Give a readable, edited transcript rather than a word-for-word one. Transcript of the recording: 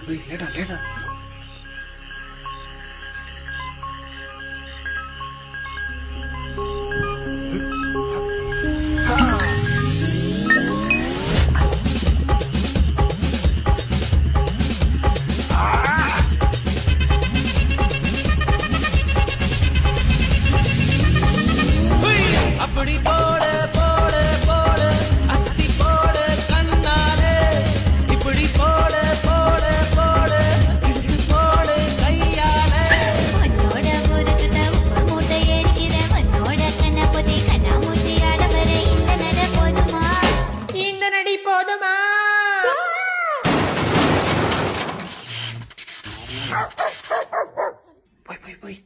லேடா லேடா. அப்படி போட போட போட அஸ்தி போட கண்ணாலே இப்படி போட போட போட இழுத்து போட கையாலே உன்னோட முறுக்குத உப்பு மூட்டை எரிக்கிற உன்னோட கண்ணபதி கண்ணாமூச்சி ஆடவர இந்த நட போதுமா இந்த நடி போதுமா? போய் போய் போய்